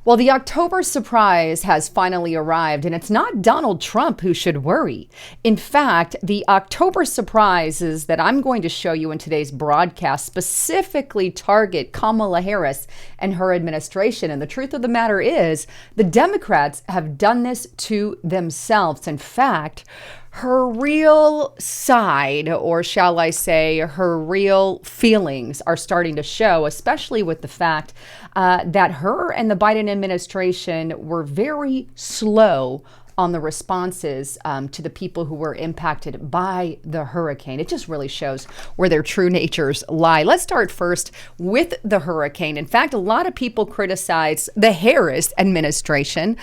Well, the October surprise has finally arrived, and it's not Donald Trump who should worry. In fact, the October surprises that I'm going to show you in today's broadcast specifically target Kamala Harris and her administration. And the truth of the matter is, the Democrats have done this to themselves. In fact, her real side, or shall I say, her real feelings are starting to show, especially with the fact that her and the Biden administration were very slow on the responses to the people who were impacted by the hurricane. It just really shows where their true natures lie. Let's start first with the hurricane. In fact, a lot of people criticize the Harris administration,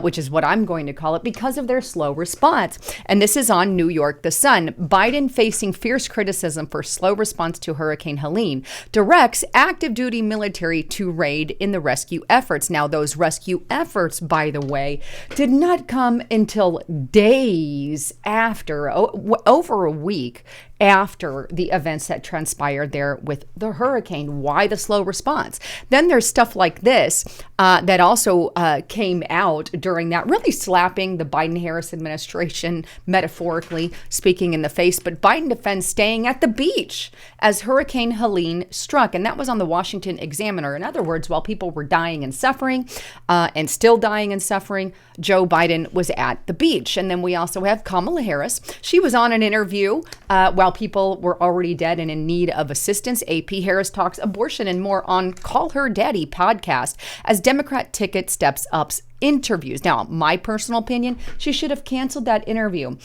which is what I'm going to call it, because of their slow response. And this is on New York The Sun. Biden facing fierce criticism for slow response to Hurricane Helene, directs active duty military to raid in the rescue efforts. Now, those rescue efforts, by the way, did not come until days after, over a week after the events that transpired there with the hurricane. Why the slow response? Then there's stuff like this that also came out during that, really slapping the Biden-Harris administration, metaphorically speaking, in the face. But Biden defends staying at the beach as Hurricane Helene struck. And that was on the Washington Examiner. In other words, while people were dying and suffering and still dying and suffering, Joe Biden was at the beach. And then we also have Kamala Harris. She was on an interview while people were already dead and in need of assistance. AP Harris talks abortion and more on Call Her Daddy podcast as Democrat ticket steps up interviews. Now, my personal opinion, she should have canceled that interview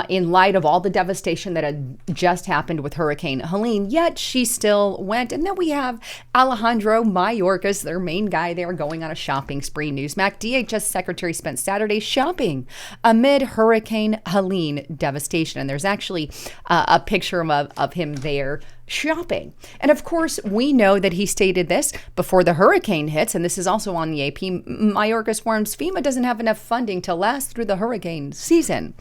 in light of all the devastation that had just happened with Hurricane Helene, yet she still went. And then we have Alejandro Mayorkas, their main guy there, going on a shopping spree. Newsmax DHS secretary spent Saturday shopping amid Hurricane Helene devastation. And there's actually a picture of him there shopping. And of course, we know that he stated this before the hurricane hits, and this is also on the AP. Mayorkas warns FEMA doesn't have enough funding to last through the hurricane season.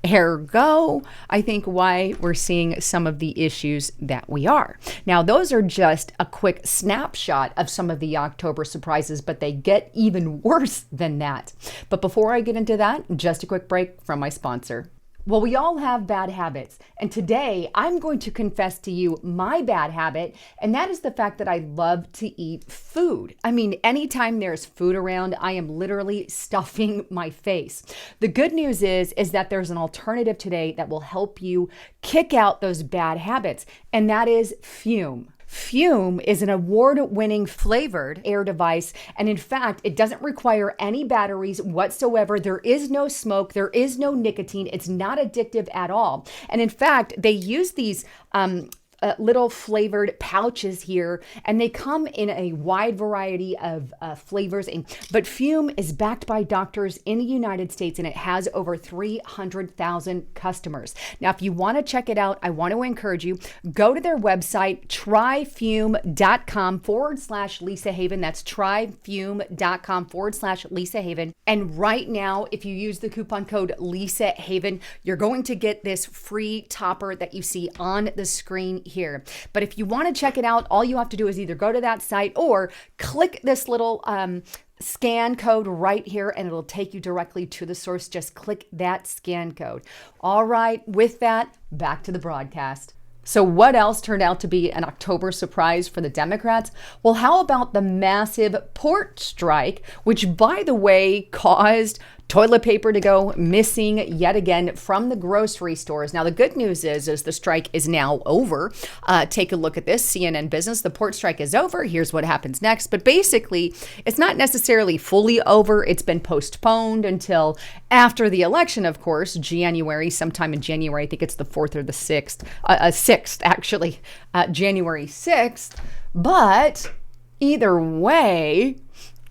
Ergo, I think why we're seeing some of the issues that we are. Now, those are just a quick snapshot of some of the October surprises, but they get even worse than that. But before I get into that, just a quick break from my sponsor. Well, we all have bad habits, and today I'm going to confess to you my bad habit, and that is the fact that I love to eat food. I mean, anytime there's food around, I am literally stuffing my face. The good news is that there's an alternative today that will help you kick out those bad habits, and that is Fume. Fume is an award-winning flavored air device, and in fact, it doesn't require any batteries whatsoever. There is no smoke, there is no nicotine. It's not addictive at all. And in fact, they use these little flavored pouches here, and they come in a wide variety of flavors. But Fume is backed by doctors in the United States, and it has over 300,000 customers. Now, if you want to check it out, I want to encourage you, go to their website, tryfume.com/Lisa Haven. That's tryfume.com/Lisa Haven. And right now, if you use the coupon code Lisa Haven, you're going to get this free topper that you see on the screen here. But if you want to check it out, all you have to do is either go to that site or click this little scan code right here, and it'll take you directly to the source. Just click that scan code. All right, with that, back to the broadcast. So what else turned out to be an October surprise for the Democrats? Well, how about the massive port strike, which, by the way, caused toilet paper to go missing yet again from the grocery stores. Now, the good news is the strike is now over. Take a look at this, CNN Business. The port strike is over. Here's what happens next. But basically, it's not necessarily fully over. It's been postponed until after the election, of course, January, sometime in January. I think it's the 4th or the 6th. 6th, actually, January 6th. But either way,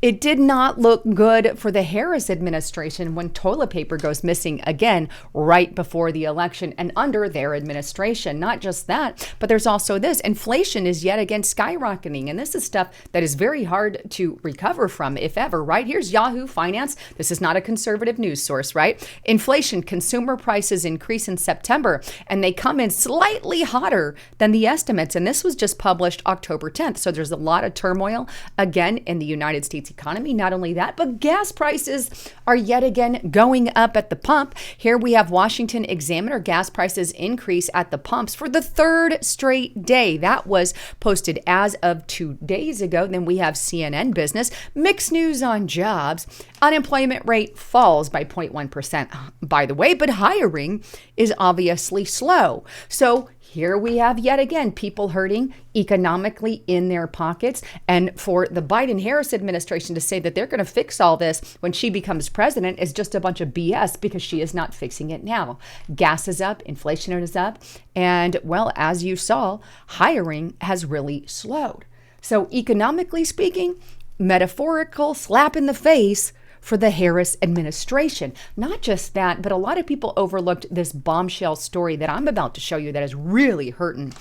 it did not look good for the Harris administration when toilet paper goes missing again right before the election and under their administration. Not just that, but there's also this. Inflation is yet again skyrocketing, and this is stuff that is very hard to recover from, if ever, right? Here's Yahoo Finance. This is not a conservative news source, right? Inflation, consumer prices increase in September, and they come in slightly hotter than the estimates, and this was just published October 10th. So there's a lot of turmoil, again, in the United States States economy. Not only that, but gas prices are yet again going up at the pump. Here we have Washington Examiner gas prices increase at the pumps for the third straight day. That was posted as of 2 days ago. Then we have CNN Business, mixed news on jobs. Unemployment rate falls by 0.1%, by the way, but hiring is obviously slow. So here we have yet again people hurting economically in their pockets. And for the Biden-Harris administration to say that they're going to fix all this when she becomes president is just a bunch of BS, because she is not fixing it now. Gas is up, inflation is up, and well, as you saw, hiring has really slowed. So economically speaking, metaphorical slap in the face for the Harris administration. Not just that, but a lot of people overlooked this bombshell story that I'm about to show you that is really hurting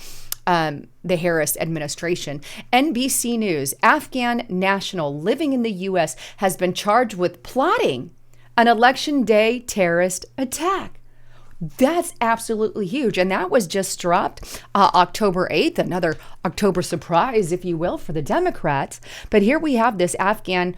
the Harris administration. NBC News, Afghan national living in the U.S. has been charged with plotting an election day terrorist attack. That's absolutely huge. And that was just dropped October 8th, another October surprise, if you will, for the Democrats. But here we have this Afghan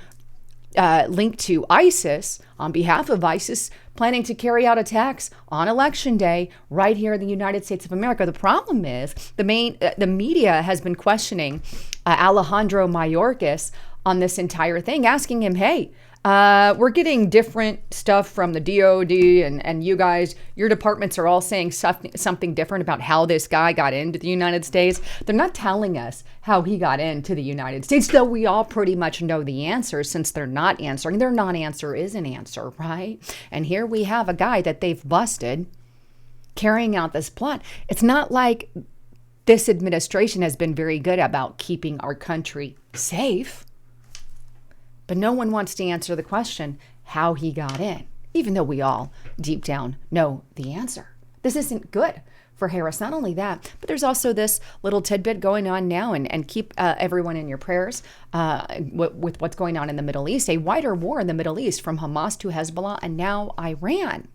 linked to ISIS, on behalf of ISIS, planning to carry out attacks on Election Day right here in the United States of America. The problem is the media has been questioning Alejandro Mayorkas on this entire thing, asking him, hey, we're getting different stuff from the DOD and you guys, your departments are all saying something different about how this guy got into the United States. They're not telling us how he got into the United States, though we all pretty much know the answer since they're not answering. Their non-answer is an answer, right? And here we have a guy that they've busted carrying out this plot. It's not like this administration has been very good about keeping our country safe. But no one wants to answer the question how he got in, even though we all deep down know the answer. This isn't good for Harris. Not only that, but there's also this little tidbit going on now, and keep everyone in your prayers with what's going on in the Middle East, a wider war in the Middle East from Hamas to Hezbollah and now Iran.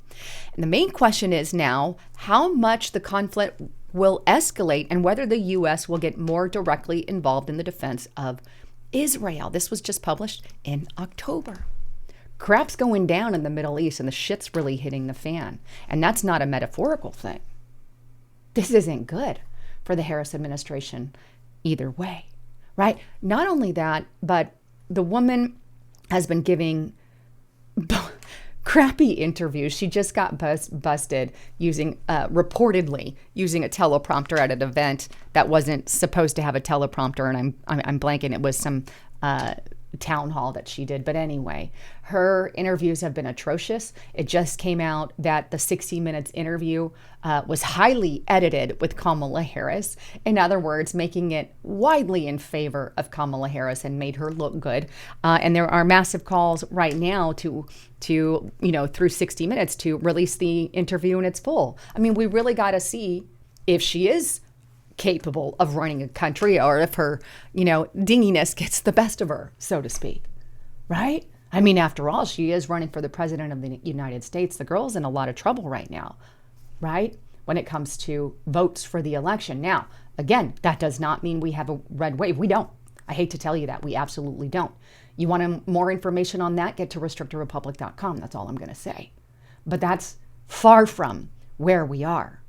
And the main question is now how much the conflict will escalate and whether the U.S. will get more directly involved in the defense of Israel. This was just published in October. Crap's going down in the Middle East and the shit's really hitting the fan. And that's not a metaphorical thing. This isn't good for the Harris administration either way, right? Not only that, but the woman has been giving crappy interviews. She just got busted reportedly using a teleprompter at an event that wasn't supposed to have a teleprompter, and I'm blanking. It was some town hall that she did. But anyway, her interviews have been atrocious. It just came out that the 60 Minutes interview was highly edited with Kamala Harris. In other words, making it widely in favor of Kamala Harris and made her look good. And there are massive calls right now to through 60 Minutes to release the interview in its full. I mean, we really got to see if she is capable of running a country, or if her, dinginess gets the best of her, so to speak, right? I mean, after all, she is running for the president of the United States. The girl's in a lot of trouble right now, right? When it comes to votes for the election. Now, again, that does not mean we have a red wave. We don't. I hate to tell you that. We absolutely don't. You want more information on that? Get to restrictedrepublic.com. That's all I'm going to say. But that's far from where we are.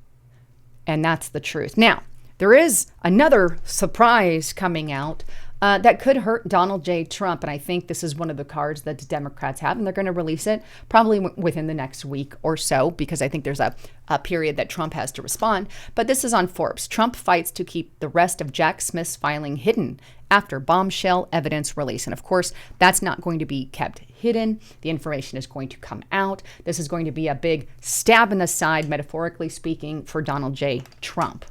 And that's the truth. Now, there is another surprise coming out that could hurt Donald J. Trump. And I think this is one of the cards that the Democrats have, and they're going to release it probably within the next week or so, because I think there's a period that Trump has to respond. But this is on Forbes. Trump fights to keep the rest of Jack Smith's filing hidden after bombshell evidence release. And of course, that's not going to be kept hidden. The information is going to come out. This is going to be a big stab in the side, metaphorically speaking, for Donald J. Trump.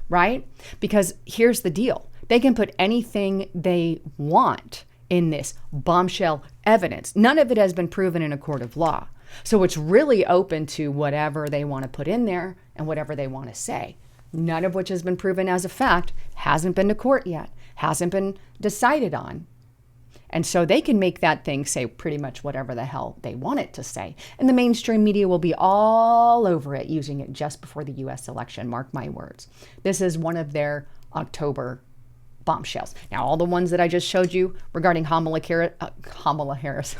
Right? Because here's the deal. They can put anything they want in this bombshell evidence. None of it has been proven in a court of law. So it's really open to whatever they want to put in there and whatever they want to say. None of which has been proven as a fact, hasn't been to court yet, hasn't been decided on. And so they can make that thing say pretty much whatever the hell they want it to say. And the mainstream media will be all over it, using it just before the U.S. election. Mark my words. This is one of their October bombshells. Now, all the ones that I just showed you regarding Kamala Harris,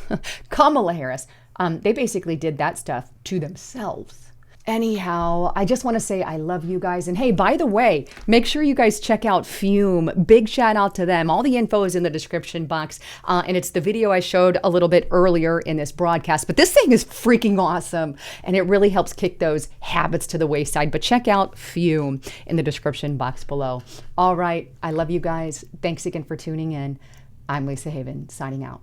Kamala Harris, they basically did that stuff to themselves. Anyhow, I just want to say I love you guys. And hey, by the way, make sure you guys check out Fume. Big shout out to them. All the info is in the description box. And it's the video I showed a little bit earlier in this broadcast. But this thing is freaking awesome. And it really helps kick those habits to the wayside. But check out Fume in the description box below. All right. I love you guys. Thanks again for tuning in. I'm Lisa Haven, signing out.